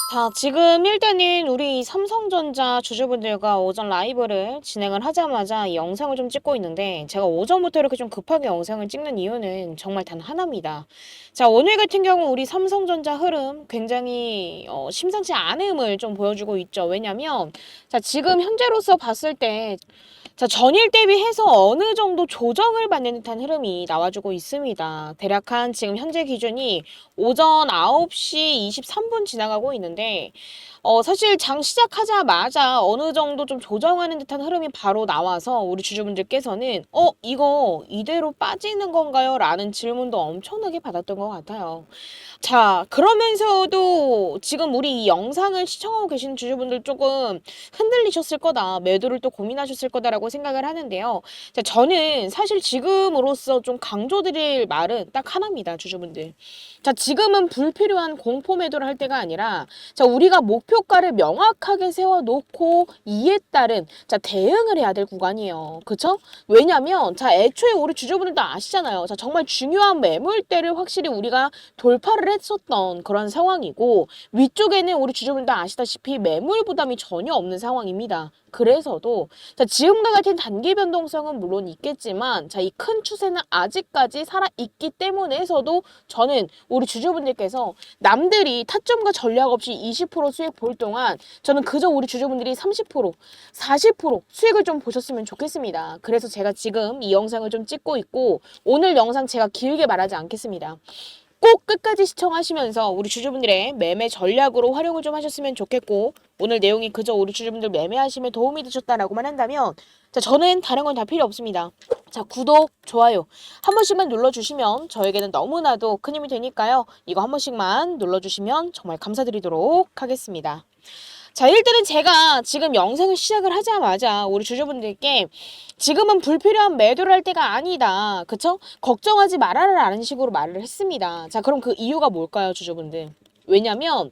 자, 지금 일단은 우리 삼성전자 주주분들과 오전 라이브를 진행을 하자마자 이 영상을 좀 찍고 있는데, 제가 오전부터 이렇게 좀 급하게 영상을 찍는 이유는 정말 단 하나입니다. 자, 오늘 같은 경우 우리 삼성전자 흐름 굉장히 심상치 않음을 좀 보여주고 있죠. 왜냐면 자, 지금 현재로서 봤을 때 자, 전일 대비해서 어느 정도 조정을 받는 듯한 흐름이 나와주고 있습니다. 대략 한 지금 현재 기준이 오전 9시 23분 지나가고 있는데, 사실 장 시작하자마자 어느 정도 좀 조정하는 듯한 흐름이 바로 나와서 우리 주주분들께서는 이거 이대로 빠지는 건가요? 라는 질문도 엄청나게 받았던 것 같아요. 자, 그러면서도 지금 우리 이 영상을 시청하고 계신 주주분들 조금 흔들리셨을 거다, 매도를 또 고민하셨을 거다라고 생각을 하는데요. 자, 저는 사실 지금으로서 좀 강조드릴 말은 딱 하나입니다, 주주분들. 자, 지금은 불필요한 공포 매도를 할 때가 아니라, 자, 우리가 목표가를 명확하게 세워놓고 이에 따른 자, 대응을 해야 될 구간이에요. 그쵸? 왜냐면, 자, 애초에 우리 주주분들도 아시잖아요. 자, 정말 중요한 매물대를 확실히 우리가 돌파를 했었던 그런 상황이고, 위쪽에는 우리 주주분들 아시다시피 매물 부담이 전혀 없는 상황입니다. 그래서도 자, 지금과 같은 단기 변동성은 물론 있겠지만, 자, 이 큰 추세는 아직까지 살아있기 때문에서도 저는 우리 주주분들께서 남들이 타점과 전략 없이 20% 수익 볼 동안 저는 그저 우리 주주분들이 30%, 40% 수익을 좀 보셨으면 좋겠습니다. 그래서 제가 지금 이 영상을 좀 찍고 있고, 오늘 영상 제가 길게 말하지 않겠습니다. 꼭 끝까지 시청하시면서 우리 주주분들의 매매 전략으로 활용을 좀 하셨으면 좋겠고, 오늘 내용이 그저 우리 주주분들 매매하시면 도움이 되셨다라고만 한다면, 자, 저는 다른 건 다 필요 없습니다. 자, 구독, 좋아요 한 번씩만 눌러주시면 저에게는 너무나도 큰 힘이 되니까요. 이거 한 번씩만 눌러주시면 정말 감사드리도록 하겠습니다. 자, 일단은 제가 지금 영상을 시작을 하자마자 우리 주주분들께 지금은 불필요한 매도를 할 때가 아니다, 그쵸? 걱정하지 말아라라는 식으로 말을 했습니다. 자, 그럼 그 이유가 뭘까요, 주주분들? 왜냐면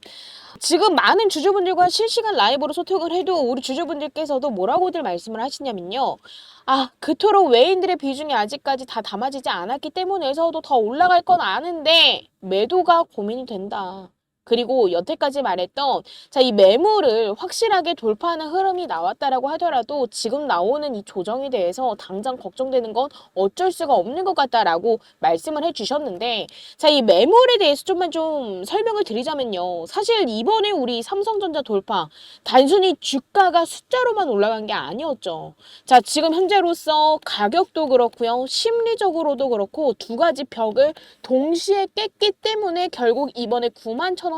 지금 많은 주주분들과 실시간 라이브로 소통을 해도 우리 주주분들께서도 뭐라고들 말씀을 하시냐면요. 아, 그토록 외인들의 비중이 아직까지 다 담아지지 않았기 때문에서도 더 올라갈 건 아는데 매도가 고민이 된다. 그리고 여태까지 말했던 자, 이 매물을 확실하게 돌파하는 흐름이 나왔다라고 하더라도 지금 나오는 이 조정에 대해서 당장 걱정되는 건 어쩔 수가 없는 것 같다라고 말씀을 해주셨는데, 자, 이 매물에 대해서 좀만 좀 설명을 드리자면요. 사실 이번에 우리 삼성전자 돌파 단순히 주가가 숫자로만 올라간 게 아니었죠. 자, 지금 현재로서 가격도 그렇고요, 심리적으로도 그렇고 두 가지 벽을 동시에 깼기 때문에 결국 이번에 91,000원이라는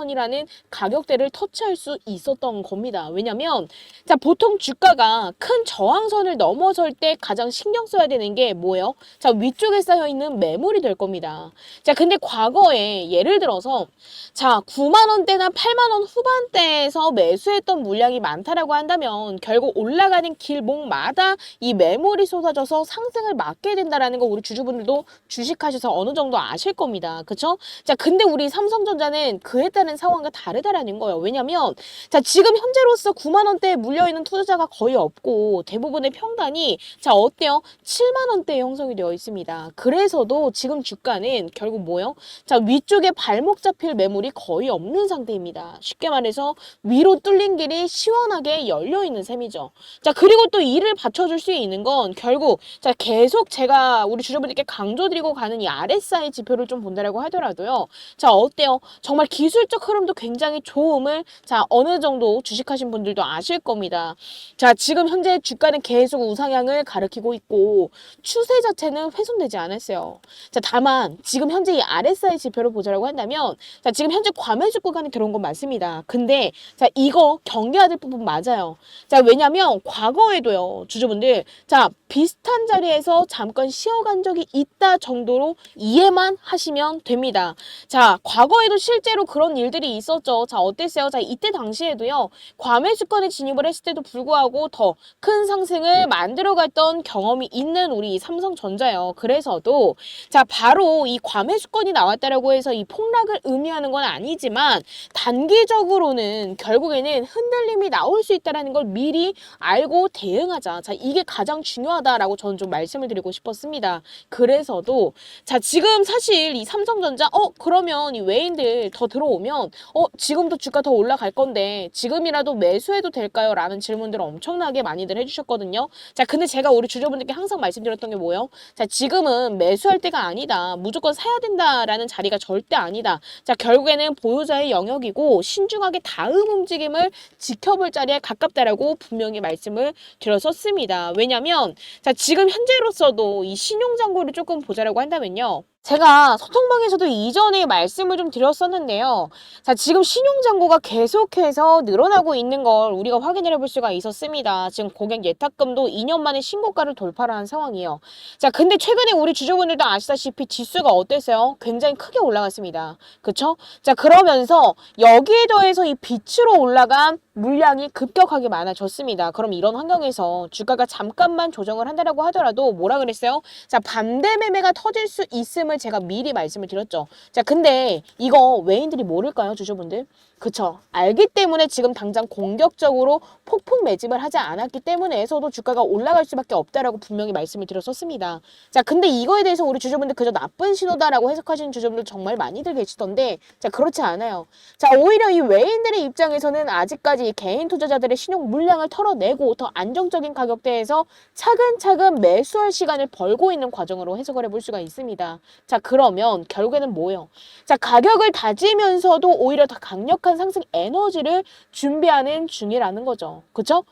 가격대를 터치할 수 있었던 겁니다. 왜냐면 자, 보통 주가가 큰 저항선을 넘어설 때 가장 신경 써야 되는 게 뭐예요? 자, 위쪽에 쌓여있는 매물이 될 겁니다. 자, 근데 과거에 예를 들어서 자, 9만원대나 8만원 후반대에서 매수했던 물량이 많다라고 한다면 결국 올라가는 길목마다 이 매물이 쏟아져서 상승을 막게 된다라는 거 우리 주주분들도 주식하셔서 어느 정도 아실 겁니다. 그쵸? 자, 근데 우리 삼성전자는 그에 따른 상황과 다르다라는 거예요. 왜냐면 자, 지금 현재로서 9만원대에 물려있는 투자자가 거의 없고 대부분의 평단이 자, 어때요? 7만원대에 형성이 되어 있습니다. 그래서도 지금 주가는 결국 뭐예요? 자, 위쪽에 발목 잡힐 매물이 거의 없는 상태입니다. 쉽게 말해서 위로 뚫린 길이 시원하게 열려있는 셈이죠. 자, 그리고 또 이를 받쳐줄 수 있는 건 결국 자, 계속 제가 우리 주주분들께 강조드리고 가는 이 RSI 지표를 좀 본다라고 하더라도요. 자, 어때요? 정말 기술적 흐름도 굉장히 좋음을 자, 어느 정도 주식하신 분들도 아실 겁니다. 자, 지금 현재 주가는 계속 우상향을 가리키고 있고 추세 자체는 훼손되지 않았어요. 자, 다만 지금 현재 이 RSI 지표를 보자라고 한다면 자, 지금 현재 과매수 구간이 들어온 건 맞습니다. 근데 자, 이거 경계해야 될 부분 맞아요. 자, 왜냐면 과거에도요, 주주분들 자, 비슷한 자리에서 잠깐 쉬어간 적이 있다 정도로 이해만 하시면 됩니다. 자, 과거에도 실제로 그런 일들이 있었죠. 자, 어땠어요? 자, 이때 당시에도요. 과매수권에 진입을 했을 때도 불구하고 더 큰 상승을 만들어갔던 경험이 있는 우리 삼성전자예요. 그래서도 자, 바로 이 과매수권이 나왔다라고 해서 이 폭락을 의미하는 건 아니지만 단기적으로는 결국에는 흔들림이 나올 수 있다는 걸 미리 알고 대응하자. 자, 이게 가장 중요하다라고 저는 좀 말씀을 드리고 싶었습니다. 그래서도 자, 지금 사실 이 삼성전자 그러면 이 외인들 더 들어오면 지금도 주가 더 올라갈 건데 지금이라도 매수해도 될까요? 라는 질문들을 엄청나게 많이들 해주셨거든요. 자, 근데 제가 우리 주주분들께 항상 말씀드렸던 게 뭐예요? 자, 지금은 매수할 때가 아니다. 무조건 사야 된다라는 자리가 절대 아니다. 자, 결국에는 보유자의 영역이고 신중하게 다음 움직임을 지켜볼 자리에 가깝다라고 분명히 말씀을 드렸었습니다. 왜냐면 자, 지금 현재로서도 이 신용잔고를 조금 보자라고 한다면요. 제가 소통방에서도 이전에 말씀을 좀 드렸었는데요. 자, 지금 신용잔고가 계속해서 늘어나고 있는 걸 우리가 확인을 해볼 수가 있었습니다. 지금 고객 예탁금도 2년 만에 신고가를 돌파를 한 상황이에요. 자, 근데 최근에 우리 주주분들도 아시다시피 지수가 어땠어요? 굉장히 크게 올라갔습니다. 그쵸? 자, 그러면서 여기에 더해서 이 빛으로 올라간 물량이 급격하게 많아졌습니다. 그럼 이런 환경에서 주가가 잠깐만 조정을 한다라고 하더라도 뭐라 그랬어요? 자, 반대 매매가 터질 수 있음을 제가 미리 말씀을 드렸죠. 자, 근데 이거 외인들이 모를까요, 주주분들? 그쵸. 알기 때문에 지금 당장 공격적으로 폭풍 매집을 하지 않았기 때문에서도 주가가 올라갈 수밖에 없다라고 분명히 말씀을 드렸었습니다. 자, 근데 이거에 대해서 우리 주주분들 그저 나쁜 신호다라고 해석하시는 주주분들 정말 많이들 계시던데, 자, 그렇지 않아요. 자, 오히려 이 외인들의 입장에서는 아직까지 개인 투자자들의 신용 물량을 털어내고 더 안정적인 가격대에서 차근차근 매수할 시간을 벌고 있는 과정으로 해석을 해볼 수가 있습니다. 자, 그러면 결국에는 뭐예요? 자, 가격을 다지면서도 오히려 더 강력한 상승 에너지를 준비하는 중이라는 거죠. 그쵸?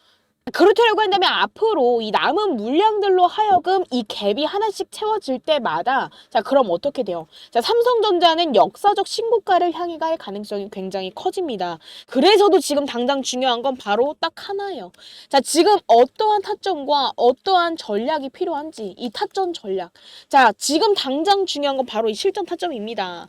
그렇다고 한다면 앞으로 이 남은 물량들로 하여금 이 갭이 하나씩 채워질 때마다 자, 그럼 어떻게 돼요? 자, 삼성전자는 역사적 신고가를 향해 갈 가능성이 굉장히 커집니다. 그래서도 지금 당장 중요한 건 바로 딱 하나예요. 자, 지금 어떠한 타점과 어떠한 전략이 필요한지 이 타점 전략. 자, 지금 당장 중요한 건 바로 이 실전 타점입니다.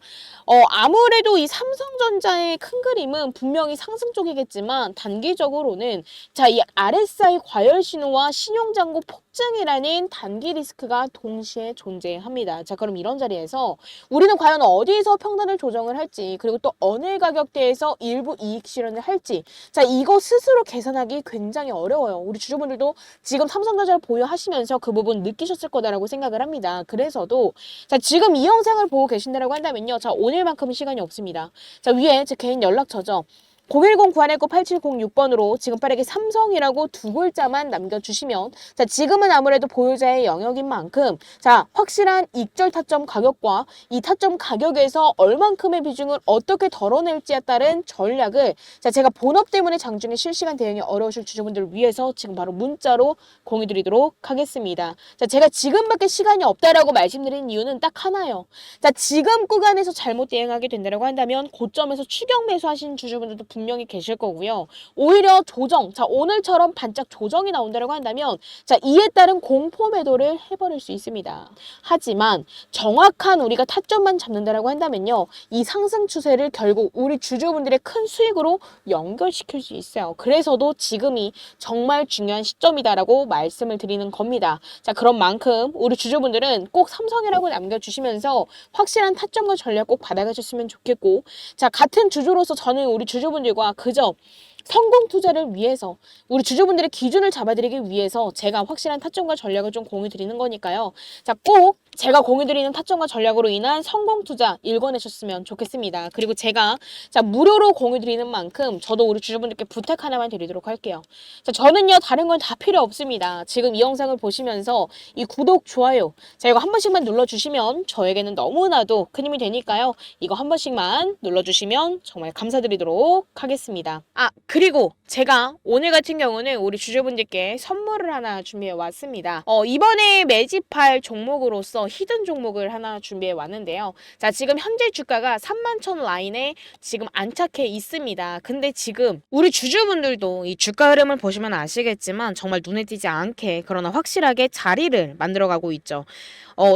아무래도 이 삼성전자의 큰 그림은 분명히 상승 쪽이겠지만 단기적으로는 자, 이 RSI 과열 신호와 신용잔고 폭증이라는 단기 리스크가 동시에 존재합니다. 자, 그럼 이런 자리에서 우리는 과연 어디에서 평단을 조정을 할지 그리고 또 어느 가격대에서 일부 이익 실현을 할지 자, 이거 스스로 계산하기 굉장히 어려워요. 우리 주주분들도 지금 삼성전자를 보유하시면서 그 부분 느끼셨을 거다라고 생각을 합니다. 그래서도 자, 지금 이 영상을 보고 계신다라고 한다면요. 자, 오늘만큼은 시간이 없습니다. 자, 위에 제 개인 연락처죠. 010-9119-8706번으로 지금 빠르게 삼성이라고 두 글자만 남겨주시면 자, 지금은 아무래도 보유자의 영역인 만큼 자, 확실한 익절 타점 가격과 이 타점 가격에서 얼만큼의 비중을 어떻게 덜어낼지에 따른 전략을 자, 제가 본업 때문에 장중에 실시간 대응이 어려우실 주주분들을 위해서 지금 바로 문자로 공유드리도록 하겠습니다. 자, 제가 지금밖에 시간이 없다라고 말씀드린 이유는 딱 하나예요. 자, 지금 구간에서 잘못 대응하게 된다고 한다면 고점에서 추격 매수하신 주주분들도 분명히 계실 거고요. 오히려 조정, 자, 오늘처럼 반짝 조정이 나온다고 한다면 자, 이에 따른 공포 매도를 해버릴 수 있습니다. 하지만 정확한 우리가 타점만 잡는다고 한다면요. 이 상승 추세를 결국 우리 주주분들의 큰 수익으로 연결시킬 수 있어요. 그래서도 지금이 정말 중요한 시점이다라고 말씀을 드리는 겁니다. 자, 그런 만큼 우리 주주분들은 꼭 삼성이라고 남겨주시면서 확실한 타점과 전략 꼭 받아가셨으면 좋겠고 자, 같은 주주로서 저는 우리 주주분들과 그저 성공 투자를 위해서 우리 주주분들의 기준을 잡아드리기 위해서 제가 확실한 타점과 전략을 좀 공유 드리는 거니까요. 자, 꼭 제가 공유 드리는 타점과 전략으로 인한 성공 투자 읽어내셨으면 좋겠습니다. 그리고 제가 자, 무료로 공유 드리는 만큼 저도 우리 주주분들께 부탁 하나만 드리도록 할게요. 자, 저는요 다른 건 다 필요 없습니다. 지금 이 영상을 보시면서 이 구독, 좋아요 자, 이거 한 번씩만 눌러주시면 저에게는 너무나도 큰 힘이 되니까요. 이거 한 번씩만 눌러주시면 정말 감사드리도록 하겠습니다. 그리고 제가 오늘 같은 경우는 우리 주주분들께 선물을 하나 준비해 왔습니다. 이번에 매집할 종목으로서 히든 종목을 하나 준비해 왔는데요. 자, 지금 현재 주가가 31,000 라인에 지금 안착해 있습니다. 근데 지금 우리 주주분들도 이 주가 흐름을 보시면 아시겠지만 정말 눈에 띄지 않게 그러나 확실하게 자리를 만들어가고 있죠.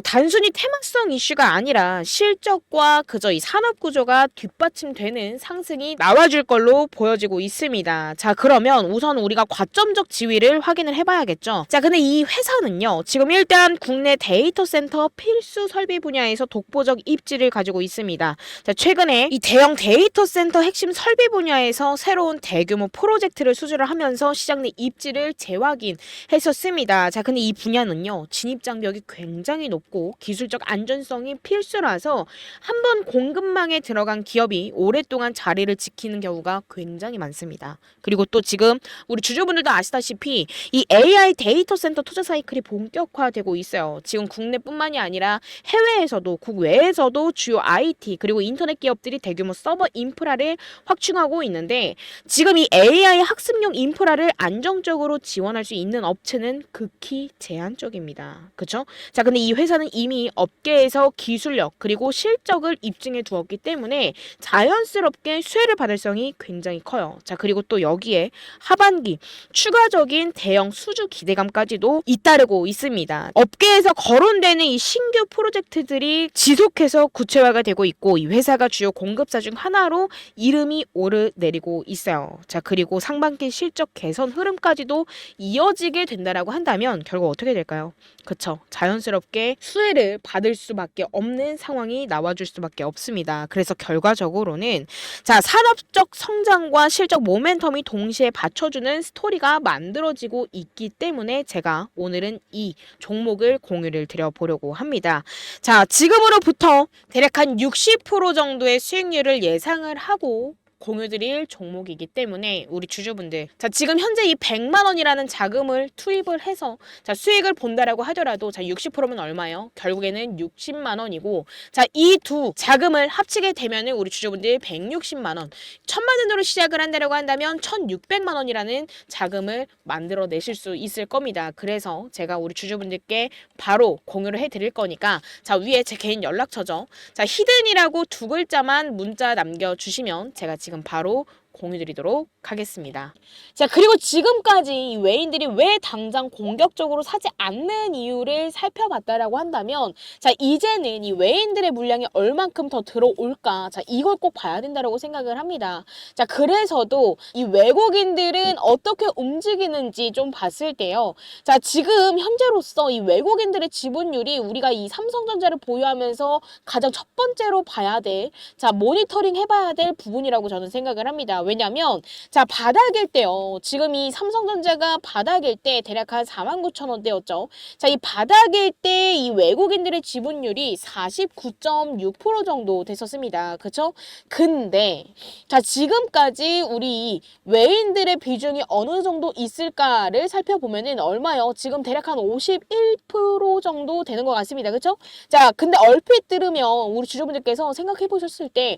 단순히 테마성 이슈가 아니라 실적과 그저 이 산업 구조가 뒷받침되는 상승이 나와줄 걸로 보여지고 있습니다. 자, 그러면 우선 우리가 과점적 지위를 확인을 해봐야겠죠. 자, 근데 이 회사는요, 지금 일단 국내 데이터 센터 필수 설비 분야에서 독보적 입지를 가지고 있습니다. 자, 최근에 이 대형 데이터 센터 핵심 설비 분야에서 새로운 대규모 프로젝트를 수주를 하면서 시장 내 입지를 재확인했었습니다. 자, 근데 이 분야는요, 진입 장벽이 굉장히 높고 기술적 안전성이 필수라서 한번 공급망에 들어간 기업이 오랫동안 자리를 지키는 경우가 굉장히 많습니다. 그리고 또 지금 우리 주주분들도 아시다시피 이 AI 데이터 센터 투자 사이클이 본격화되고 있어요. 지금 국내뿐만이 아니라 해외에서도 국외에서도 주요 IT 그리고 인터넷 기업들이 대규모 서버 인프라를 확충하고 있는데 지금 이 AI 학습용 인프라를 안정적으로 지원할 수 있는 업체는 극히 제한적입니다. 그쵸? 자, 근데 이 회사는 이미 업계에서 기술력 그리고 실적을 입증해 두었기 때문에 자연스럽게 수혜를 받을 성이 굉장히 커요. 자, 그리고 또 여기에 하반기 추가적인 대형 수주 기대감까지도 잇따르고 있습니다. 업계에서 거론되는 이 신규 프로젝트들이 지속해서 구체화가 되고 있고 이 회사가 주요 공급사 중 하나로 이름이 오르내리고 있어요. 자, 그리고 상반기 실적 개선 흐름까지도 이어지게 된다라고 한다면 결국 어떻게 될까요? 그쵸. 자연스럽게 수혜를 받을 수밖에 없는 상황이 나와줄 수밖에 없습니다. 그래서 결과적으로는 자, 산업적 성장과 실적 모멘텀이 동시에 받쳐주는 스토리가 만들어지고 있기 때문에 제가 오늘은 이 종목을 공유를 드려보려고 합니다. 자, 지금으로부터 대략 한 60% 정도의 수익률을 예상을 하고 공유드릴 종목이기 때문에 우리 주주분들 자, 지금 현재 이 100만 원이라는 자금을 투입을 해서 자, 수익을 본다라고 하더라도 자, 60%면 얼마예요? 결국에는 60만 원이고 자, 이 두 자금을 합치게 되면은 우리 주주분들 160만 원 1000만 원으로 시작을 한다라고 한다면 1600만 원이라는 자금을 만들어 내실 수 있을 겁니다. 그래서 제가 우리 주주분들께 바로 공유를 해 드릴 거니까 자, 위에 제 개인 연락처죠. 자, 히든이라고 두 글자만 문자 남겨주시면 제가 지금 바로 공유드리도록 하겠습니다. 자, 그리고 지금까지 외인들이 왜 당장 공격적으로 사지 않는 이유를 살펴봤다라고 한다면 자, 이제는 이 외인들의 물량이 얼만큼 더 들어올까 자, 이걸 꼭 봐야 된다라고 생각을 합니다. 자, 그래서도 이 외국인들은 어떻게 움직이는지 좀 봤을 때요. 자, 지금 현재로서 이 외국인들의 지분율이 우리가 이 삼성전자를 보유하면서 가장 첫 번째로 봐야 될 자, 모니터링 해봐야 될 부분이라고 저는 생각을 합니다. 왜냐면 자, 바닥일 때요. 지금 이 삼성전자가 바닥일 때 대략 한 49,000원대였죠. 자, 이 바닥일 때 이 외국인들의 지분율이 49.6% 정도 됐었습니다. 그쵸? 근데 자, 지금까지 우리 외인들의 비중이 어느 정도 있을까를 살펴보면은 얼마요? 지금 대략 한 51% 정도 되는 것 같습니다. 그쵸? 자, 근데 얼핏 들으면 우리 주주분들께서 생각해 보셨을 때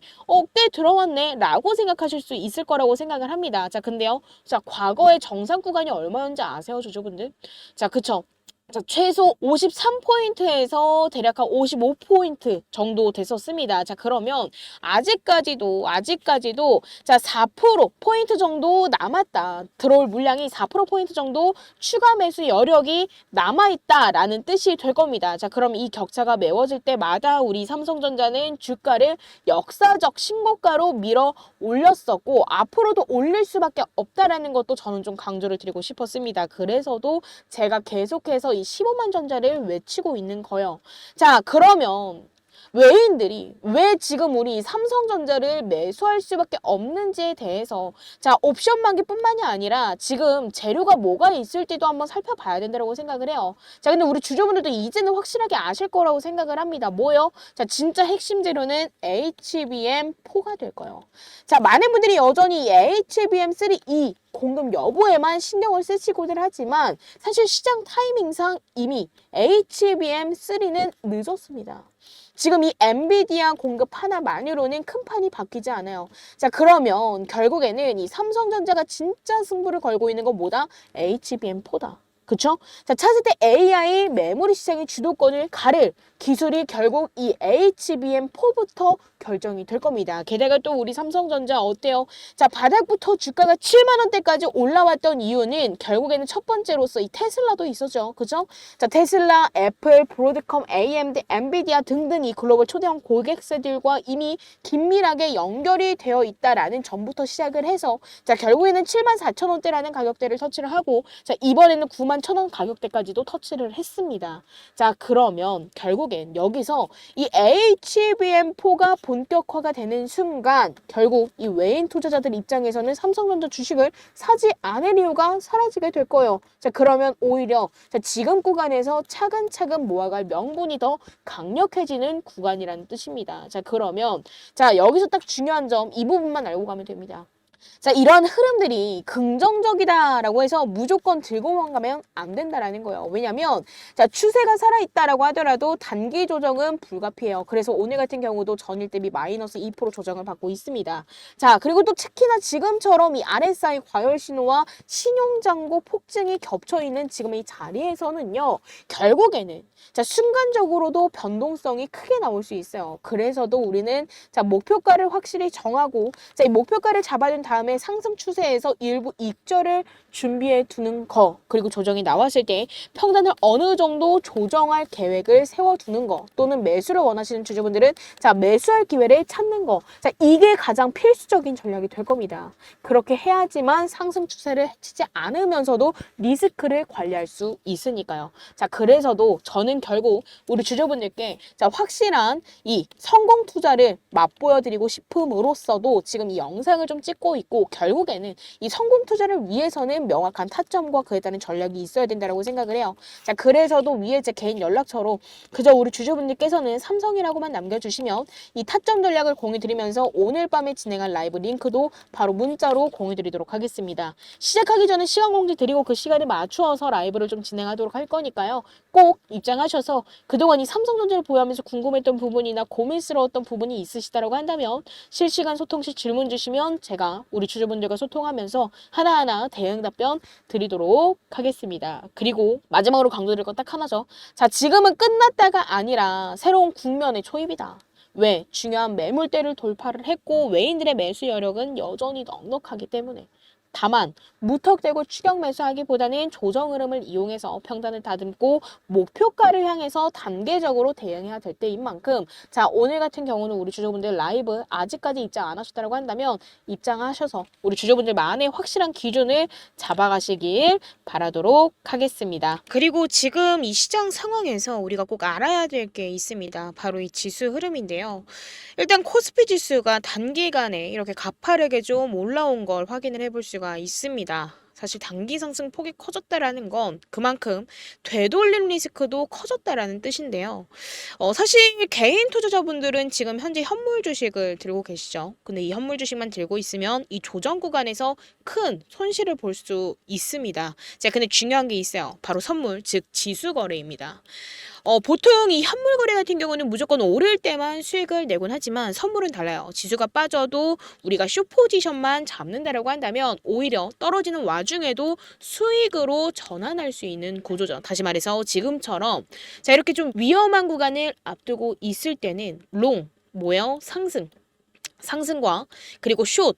꽤 들어왔네 라고 생각하실 수 있을 거라고 생각을 합니다. 자, 근데요. 자, 과거의 정상 구간이 얼마였는지 아세요, 주주분들? 자, 그쵸? 자, 최소 53포인트에서 대략 한 55포인트 정도 됐었습니다. 자, 그러면 아직까지도 자, 4%포인트 정도 남았다. 들어올 물량이 4%포인트 정도 추가 매수 여력이 남아있다라는 뜻이 될 겁니다. 자, 그럼 이 격차가 메워질 때마다 우리 삼성전자는 주가를 역사적 신고가로 밀어 올렸었고 앞으로도 올릴 수밖에 없다라는 것도 저는 좀 강조를 드리고 싶었습니다. 그래서도 제가 계속해서 이 15만 전자를 외치고 있는 거예요. 자, 그러면 외인들이 왜 지금 우리 삼성전자를 매수할 수밖에 없는지에 대해서 자, 옵션 만기뿐만이 아니라 지금 재료가 뭐가 있을지도 한번 살펴봐야 된다고 생각을 해요. 자, 근데 우리 주주분들도 이제는 확실하게 아실 거라고 생각을 합니다. 뭐요? 자, 진짜 핵심 재료는 HBM4가 될 거예요. 자, 많은 분들이 여전히 HBM3E 공급 여부에만 신경을 쓰시고는 하지만 사실 시장 타이밍상 이미 HBM3는 늦었습니다. 지금 이 엔비디아 공급 하나만으로는 큰 판이 바뀌지 않아요. 자, 그러면 결국에는 이 삼성전자가 진짜 승부를 걸고 있는 건 뭐다? HBM4다. 그쵸? 자, 차세대 AI 메모리 시장의 주도권을 가를 기술이 결국 이 HBM4부터 결정이 될 겁니다. 게다가 또 우리 삼성전자 어때요? 자, 바닥부터 주가가 7만 원대까지 올라왔던 이유는 결국에는 첫 번째로서 이 테슬라도 있었죠. 그죠? 자, 테슬라, 애플, 브로드컴, AMD, 엔비디아 등등 이 글로벌 초대형 고객사들과 이미 긴밀하게 연결이 되어 있다라는 점부터 시작을 해서 자, 결국에는 7만 4천 원대라는 가격대를 터치를 하고 자, 이번에는 9만 1천 원 가격대까지도 터치를 했습니다. 자, 그러면 결국엔 여기서 이 HBM4가 본격화가 되는 순간 결국 이 외인 투자자들 입장에서는 삼성전자 주식을 사지 않을 이유가 사라지게 될 거예요. 자, 그러면 오히려 자, 지금 구간에서 차근차근 모아갈 명분이 더 강력해지는 구간이라는 뜻입니다. 자, 그러면 자, 여기서 딱 중요한 점 이 부분만 알고 가면 됩니다. 자, 이러한 흐름들이 긍정적이다라고 해서 무조건 들고만 가면 안 된다라는 거예요. 왜냐면 자, 추세가 살아있다라고 하더라도 단기 조정은 불가피해요. 그래서 오늘 같은 경우도 전일 대비 마이너스 2% 조정을 받고 있습니다. 자, 그리고 또 특히나 지금처럼 이 RSI 과열 신호와 신용장고 폭증이 겹쳐있는 지금 이 자리에서는요. 결국에는 자, 순간적으로도 변동성이 크게 나올 수 있어요. 그래서도 우리는 자, 목표가를 확실히 정하고 자, 이 목표가를 잡아준 다음에 상승 추세에서 일부 익절을 준비해 두는 거 그리고 조정이 나왔을 때 평단을 어느 정도 조정할 계획을 세워두는 거 또는 매수를 원하시는 주주분들은 자, 매수할 기회를 찾는 거 자, 이게 가장 필수적인 전략이 될 겁니다. 그렇게 해야지만 상승 추세를 해치지 않으면서도 리스크를 관리할 수 있으니까요. 자, 그래서도 저는 결국 우리 주주분들께 자, 확실한 이 성공 투자를 맛보여 드리고 싶음으로써도 지금 이 영상을 좀 찍고 있고 결국에는 이 성공 투자를 위해서는 명확한 타점과 그에 따른 전략이 있어야 된다고 생각을 해요. 자, 그래서도 위에 제 개인 연락처로 그저 우리 주주분들께서는 삼성이라고만 남겨주시면 이 타점 전략을 공유드리면서 오늘 밤에 진행할 라이브 링크도 바로 문자로 공유드리도록 하겠습니다. 시작하기 전에 시간 공지 드리고 그 시간에 맞추어서 라이브를 좀 진행하도록 할 거니까요. 꼭 입장하셔서 그동안 이 삼성전자를 보유하면서 궁금했던 부분이나 고민스러웠던 부분이 있으시다고 한다면 실시간 소통 시 질문 주시면 제가 우리 주주분들과 소통하면서 하나하나 대응 답변 드리도록 하겠습니다. 그리고 마지막으로 강조드릴 건 딱 하나죠. 자, 지금은 끝났다가 아니라 새로운 국면의 초입이다. 왜? 중요한 매물대를 돌파를 했고 외인들의 매수 여력은 여전히 넉넉하기 때문에 다만 무턱대고 추격 매수하기보다는 조정 흐름을 이용해서 평단을 다듬고 목표가를 향해서 단계적으로 대응해야 될 때인 만큼 자, 오늘 같은 경우는 우리 주주분들 라이브 아직까지 입장 안 하셨다고 한다면 입장하셔서 우리 주주분들만의 확실한 기준을 잡아가시길 바라도록 하겠습니다. 그리고 지금 이 시장 상황에서 우리가 꼭 알아야 될 게 있습니다. 바로 이 지수 흐름인데요. 일단 코스피 지수가 단기간에 이렇게 가파르게 좀 올라온 걸 확인을 해볼 수가 있습니다. 사실 단기 상승 폭이 커졌다라는 건 그만큼 되돌림 리스크도 커졌다라는 뜻인데요. 사실 개인 투자자분들은 지금 현재 현물 주식을 들고 계시죠. 근데 이 현물 주식만 들고 있으면 이 조정 구간에서 큰 손실을 볼 수 있습니다. 자, 근데 중요한 게 있어요. 바로 선물, 즉 지수 거래입니다. 보통 이 현물 거래 같은 경우는 무조건 오를 때만 수익을 내곤 하지만 선물은 달라요. 지수가 빠져도 우리가 숏 포지션만 잡는다라고 한다면 오히려 떨어지는 와중에도 수익으로 전환할 수 있는 구조죠. 다시 말해서 지금처럼 자, 이렇게 좀 위험한 구간을 앞두고 있을 때는 롱, 뭐예요? 상승과 그리고 숏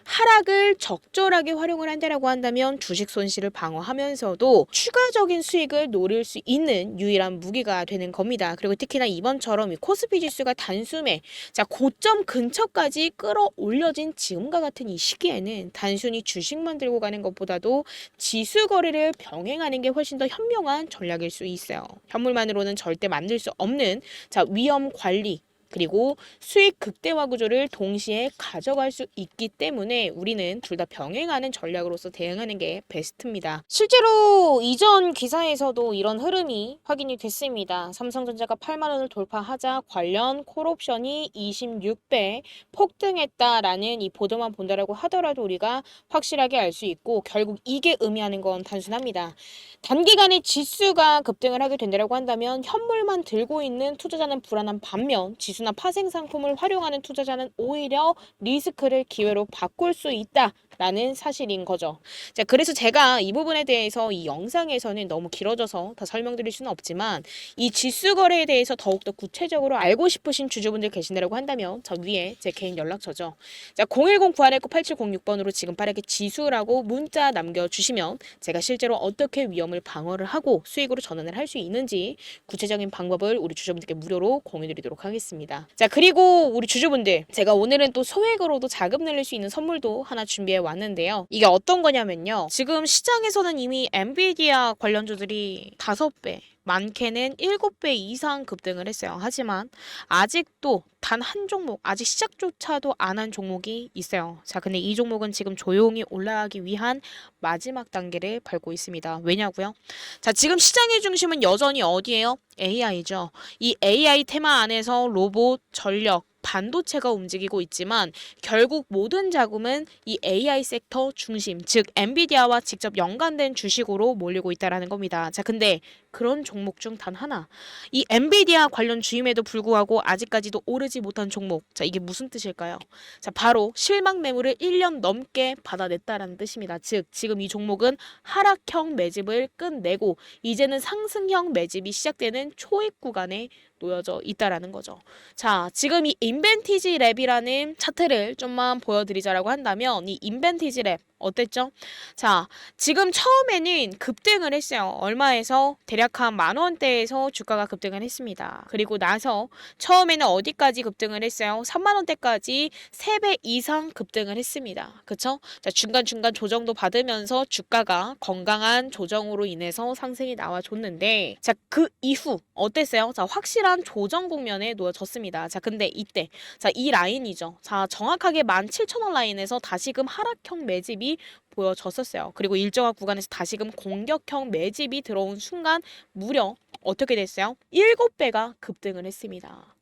하락을 적절하게 활용을 한다라고 한다면 주식 손실을 방어하면서도 추가적인 수익을 노릴 수 있는 유일한 무기가 되는 겁니다. 그리고 특히나 이번처럼 이 코스피 지수가 단숨에 자, 고점 근처까지 끌어올려진 지금과 같은 이 시기에는 단순히 주식만 들고 가는 것보다도 지수 거래를 병행하는 게 훨씬 더 현명한 전략일 수 있어요. 현물만으로는 절대 만들 수 없는 자, 위험 관리 그리고 수익 극대화 구조를 동시에 가져갈 수 있기 때문에 우리는 둘 다 병행하는 전략으로서 대응하는 게 베스트입니다. 실제로 이전 기사에서도 이런 흐름이 확인이 됐습니다. 삼성전자가 8만 원을 돌파하자 관련 콜옵션이 26배 폭등했다라는 이 보도만 본다라고 하더라도 우리가 확실하게 알 수 있고, 결국 이게 의미하는 건 단순합니다. 단기간에 지수가 급등을 하게 된다고 한다면 현물만 들고 있는 투자자는 불안한 반면 지수나 파생 상품을 활용하는 투자자는 오히려 리스크를 기회로 바꿀 수 있다라는 사실인 거죠. 자, 그래서 제가 이 부분에 대해서 이 영상에서는 너무 길어져서 다 설명드릴 수는 없지만, 이 지수 거래에 대해서 더욱더 구체적으로 알고 싶으신 주주분들 계신다고 한다면 저 위에 제 개인 연락처죠. 자, 010-919-8706번으로 지금 빠르게 지수라고 문자 남겨주시면 제가 실제로 어떻게 위험을 방어를 하고 수익으로 전환을 할 수 있는지 구체적인 방법을 우리 주주분들께 무료로 공유드리도록 하겠습니다. 자, 그리고 우리 주주분들, 제가 오늘은 또 소액으로도 자금 늘릴 수 있는 선물도 하나 준비해 왔는데요. 이게 어떤 거냐면요. 지금 시장에서는 이미 엔비디아 관련주들이 5배, 많게는 7배 이상 급등을 했어요. 하지만 아직도 단 한 종목, 아직 시작조차도 안 한 종목이 있어요. 자, 근데 이 종목은 지금 조용히 올라가기 위한 마지막 단계를 밟고 있습니다. 왜냐고요? 자, 지금 시장의 중심은 여전히 어디예요? AI죠. 이 AI 테마 안에서 로봇, 전력, 반도체가 움직이고 있지만 결국 모든 자금은 이 AI 섹터 중심, 즉 엔비디아와 직접 연관된 주식으로 몰리고 있다라는 겁니다. 자, 근데 그런 종목 중 단 하나, 이 엔비디아 관련 주임에도 불구하고 아직까지도 오르지 못한 종목. 자, 이게 무슨 뜻일까요? 자, 바로 실망 매물을 1년 넘게 받아냈다라는 뜻입니다. 즉 지금 이 종목은 하락형 매집을 끝내고 이제는 상승형 매집이 시작되는 초입 구간에 놓여져 있다라는 거죠. 자, 지금 이 인벤티지 랩이라는 차트를 좀만 보여드리자라고 한다면, 이 인벤티지 랩 어땠죠? 자, 지금 처음에는 급등을 했어요. 얼마에서? 대략 한 10,000원대에서 주가가 급등을 했습니다. 그리고 나서 처음에는 어디까지 급등을 했어요? 30,000원대까지 3배 이상 급등을 했습니다. 그쵸? 자, 중간중간 조정도 받으면서 주가가 건강한 조정으로 인해서 상승이 나와줬는데, 자, 그 이후 어땠어요? 자, 확실한 조정 국면에 놓여졌습니다. 자, 근데 이때, 자, 이 라인이죠. 자, 정확하게 17,000원 라인에서 다시금 하락형 매집이 보여졌었어요. 그리고 일정한 구간에서 다시금 공격형 매집이 들어온 순간 무려 어떻게 됐어요? 7배가 급등을 했습니다.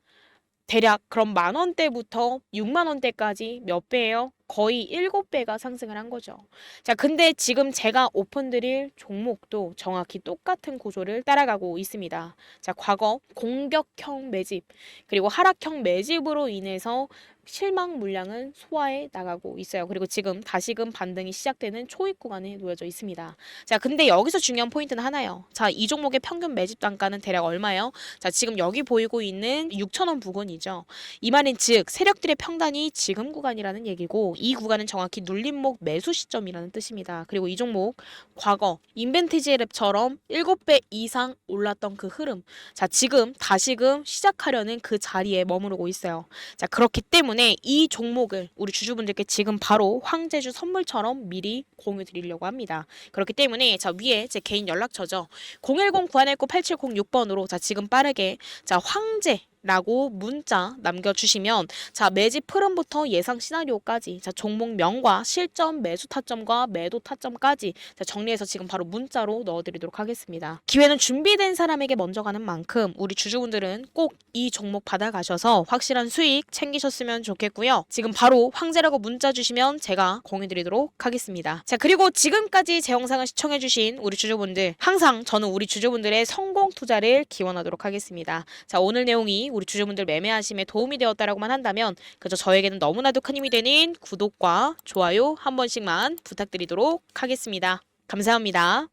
대략 그럼 10,000원대부터 60,000원대까지 몇 배예요? 거의 7배가 상승을 한 거죠. 자, 근데 지금 제가 오픈드릴 종목도 정확히 똑같은 구조를 따라가고 있습니다. 자, 과거 공격형 매집, 그리고 하락형 매집으로 인해서 실망 물량은 소화해 나가고 있어요. 그리고 지금 다시금 반등이 시작되는 초입 구간에 놓여져 있습니다. 자, 근데 여기서 중요한 포인트는 하나요. 자, 이 종목의 평균 매집 단가는 대략 얼마예요? 자, 지금 여기 보이고 있는 6,000원 부근이죠. 이 말은 즉 세력들의 평단이 지금 구간이라는 얘기고, 이 구간은 정확히 눌림목 매수 시점이라는 뜻입니다. 그리고 이 종목 과거 인벤티지 랩처럼 7배 이상 올랐던 그 흐름, 자, 지금 다시금 시작하려는 그 자리에 머무르고 있어요. 자, 그렇기 때문에 이 종목을 우리 주주분들께 지금 바로 황제주 선물처럼 미리 공유 드리려고 합니다. 그렇기 때문에 자, 위에 제 개인 연락처죠. 010-919-8706번으로 자, 지금 빠르게 자, 황제 라고 문자 남겨주시면 자, 매집 흐름부터 예상 시나리오까지, 자, 종목명과 실점, 매수 타점과 매도 타점까지 자, 정리해서 지금 바로 문자로 넣어드리도록 하겠습니다. 기회는 준비된 사람에게 먼저 가는 만큼 우리 주주분들은 꼭 이 종목 받아가셔서 확실한 수익 챙기셨으면 좋겠고요. 지금 바로 황제라고 문자 주시면 제가 공유드리도록 하겠습니다. 자, 그리고 지금까지 제 영상을 시청해주신 우리 주주분들, 항상 저는 우리 주주분들의 성공 투자를 기원하도록 하겠습니다. 자, 오늘 내용이 우리 주주분들 매매하심에 도움이 되었다라고만 한다면 그저 저에게는 너무나도 큰 힘이 되는 구독과 좋아요 한 번씩만 부탁드리도록 하겠습니다. 감사합니다.